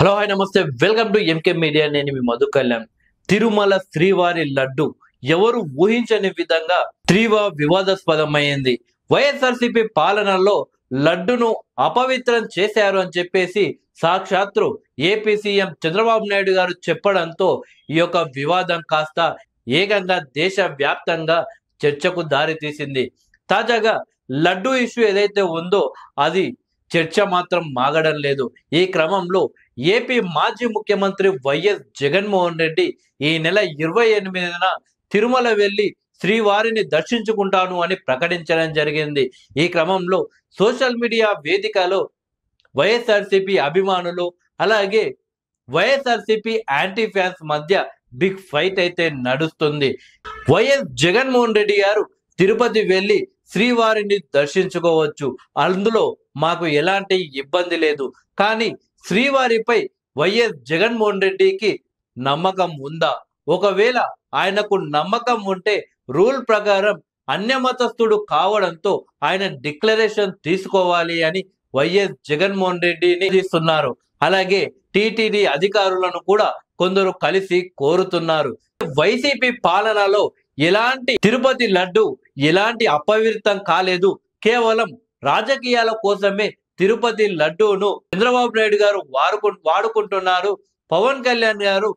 Hello hi నమస్తే welcome to MK media. నేను మీ మధు కళ్యాణ్. తిరుమల శ్రీవారి లడ్డు ఎవరు ఊహించని విధంగా తీవ్ర వివాదాస్పదమైంది. వైఎస్ఆర్సీపీ పాలనలో లడ్డును అపవిత్రం చేశారు అని చెప్పేసి సాక్షాత్తు ఏపీ సీఎం చంద్రబాబు నాయుడు గారు చెప్పడంతో ఈ యొక్క వివాదం కాస్త ఏకంగా దేశ వ్యాప్తంగా చర్చకు దారి తీసింది. తాజాగా లడ్డు ఇష్యూ ఏదైతే ఉందో అది చర్చ మాత్రం మాగడం లేదు. ఈ క్రమంలో ఏపీ మాజీ ముఖ్యమంత్రి వైఎస్ జగన్మోహన్ రెడ్డి ఈ నెల 28న తిరుమల వెళ్లి శ్రీవారిని దర్శించుకుంటాను అని ప్రకటించడం జరిగింది. ఈ క్రమంలో సోషల్ మీడియా వేదికలో వైఎస్ఆర్సీపీ అభిమానులు అలాగే వైఎస్ఆర్సీపీ యాంటీ ఫ్యాన్స్ మధ్య బిగ్ ఫైట్ అయితే నడుస్తుంది. వైఎస్ జగన్మోహన్ రెడ్డి గారు తిరుపతి వెళ్లి శ్రీవారిని దర్శించుకోవచ్చు, అందులో మాకు ఎలాంటి ఇబ్బంది లేదు. కానీ శ్రీవారిపై వైఎస్ జగన్మోహన్ రెడ్డికి నమ్మకం ఉందా? ఒకవేళ ఆయనకు నమ్మకం ఉంటే రూల్ ప్రకారం అన్యమతస్థుడు కావడంతో ఆయన డిక్లరేషన్ తీసుకోవాలి అని వైఎస్ జగన్మోహన్ రెడ్డిని ఇస్తున్నారు. అలాగే టీటీడీ అధికారులను కూడా కొందరు కలిసి కోరుతున్నారు. వైసీపీ పాలనలో ఎలాంటి తిరుపతి లడ్డు ఎలాంటి అపవిత్రం కాలేదు. కేవలం రాజకీయాల కోసమే తిరుపతి లడ్డూను చంద్రబాబు నాయుడు గారు వాడుకుంటున్నారు. పవన్ కళ్యాణ్ గారు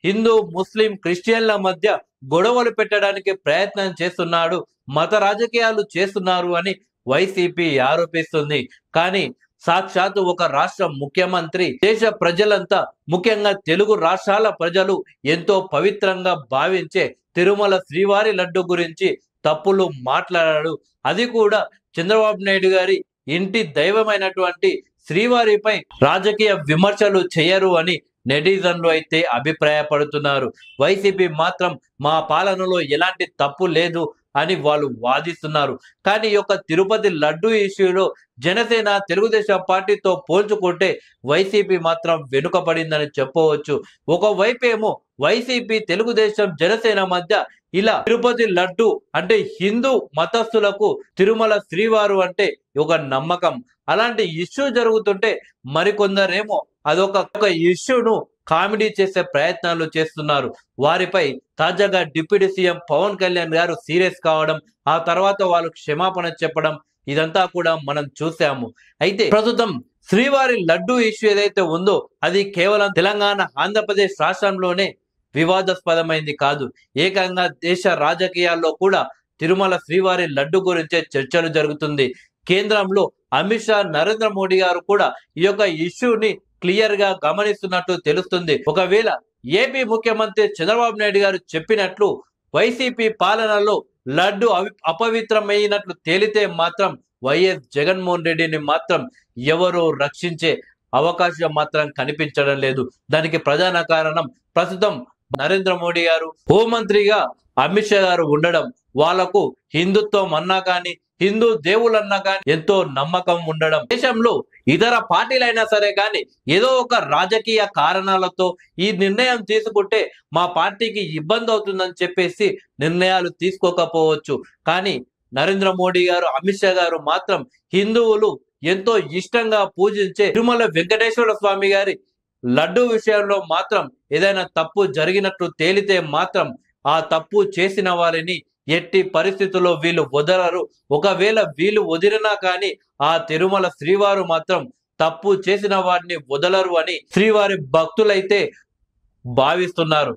హిందూ ముస్లిం క్రిస్టియన్ల మధ్య గొడవలు పెట్టడానికి ప్రయత్నం చేస్తున్నాడు, మత రాజకీయాలు చేస్తున్నారు అని వైసీపీ ఆరోపిస్తుంది. కానీ సాక్షాత్ ఒక రాష్ట్ర ముఖ్యమంత్రి దేశ ప్రజలంతా ముఖ్యంగా తెలుగు రాష్ట్రాల ప్రజలు ఎంతో పవిత్రంగా భావించే తిరుమల శ్రీవారి లడ్డు గురించి తప్పులు మాట్లాడాడు. అది కూడా చంద్రబాబు నాయుడు గారి ఇంటి దైవమైనటువంటి శ్రీవారిపై రాజకీయ విమర్శలు చేయరు అని నెటిజన్లు అయితే అభిప్రాయపడుతున్నారు. వైసీపీ మాత్రం మా పాలనలో ఎలాంటి తప్పు లేదు అని వాళ్ళు వాదిస్తున్నారు. కానీ ఈ యొక్క తిరుపతి లడ్డు ఇష్యూలో జనసేన తెలుగుదేశం పార్టీతో పోల్చుకుంటే వైసీపీ మాత్రం వెనుకబడిందని చెప్పవచ్చు. ఒకవైపేమో వైసీపీ తెలుగుదేశం జనసేన మధ్య ఇలా తిరుపతి లడ్డు అంటే హిందూ మతస్థులకు తిరుమల శ్రీవారు అంటే ఒక నమ్మకం. అలాంటి ఇష్యూ జరుగుతుంటే మరికొందరేమో అదొక ఇష్యూను కామెడీ చేసే ప్రయత్నాలు చేస్తున్నారు. వారిపై తాజాగా డిప్యూటీ సీఎం పవన్ కళ్యాణ్ గారు సీరియస్ కావడం, ఆ తర్వాత వాళ్ళు క్షమాపణ చెప్పడం ఇదంతా కూడా మనం చూసాము. అయితే ప్రస్తుతం శ్రీవారి లడ్డు ఇష్యూ ఏదైతే ఉందో అది కేవలం తెలంగాణ ఆంధ్రప్రదేశ్ రాష్ట్రంలోనే వివాదాస్పదమైంది కాదు. ఏకంగా దేశ రాజకీయాల్లో కూడా తిరుమల శ్రీవారి లడ్డు గురించే చర్చలు జరుగుతుంది. కేంద్రంలో అమిత్ షా నరేంద్ర మోడీ గారు కూడా ఈ యొక్క ఇష్యూని క్లియర్ గా గమనిస్తున్నట్టు తెలుస్తుంది. ఒకవేళ ఏపీ ముఖ్యమంత్రి చంద్రబాబు నాయుడు గారు చెప్పినట్లు వైసీపీ పాలనలో లడ్డు అపవిత్రమైనట్లు తేలితే మాత్రం వైఎస్ జగన్మోహన్ రెడ్డిని మాత్రం ఎవరు రక్షించే అవకాశం మాత్రం కనిపించడం లేదు. దానికి ప్రధాన కారణం ప్రస్తుతం నరేంద్ర మోడీ గారు హోంమంత్రిగా అమిత్ షా గారు ఉండడం, వాళ్లకు హిందుత్వం అన్నా కానీ హిందూ దేవులన్నా కానీ ఎంతో నమ్మకం ఉండడం. దేశంలో ఇతర పార్టీలైనా సరే కానీ ఏదో ఒక రాజకీయ కారణాలతో ఈ నిర్ణయం తీసుకుంటే మా పార్టీకి ఇబ్బంది అవుతుందని చెప్పేసి నిర్ణయాలు తీసుకోకపోవచ్చు. కానీ నరేంద్ర మోడీ గారు అమిత్ షా గారు మాత్రం హిందువులు ఎంతో ఇష్టంగా పూజించే తిరుమల వెంకటేశ్వర స్వామి గారి లడ్డు విషయంలో మాత్రం ఏదైనా తప్పు జరిగినట్లు తేలితే మాత్రం ఆ తప్పు చేసిన వారిని ఎట్టి పరిస్థితుల్లో వీళ్ళు వదలరు. ఒకవేళ వీళ్ళు వదిలినా కానీ ఆ తిరుమల శ్రీవారు మాత్రం తప్పు చేసిన వారిని వదలరు అని శ్రీవారి భక్తులైతే భావిస్తున్నారు.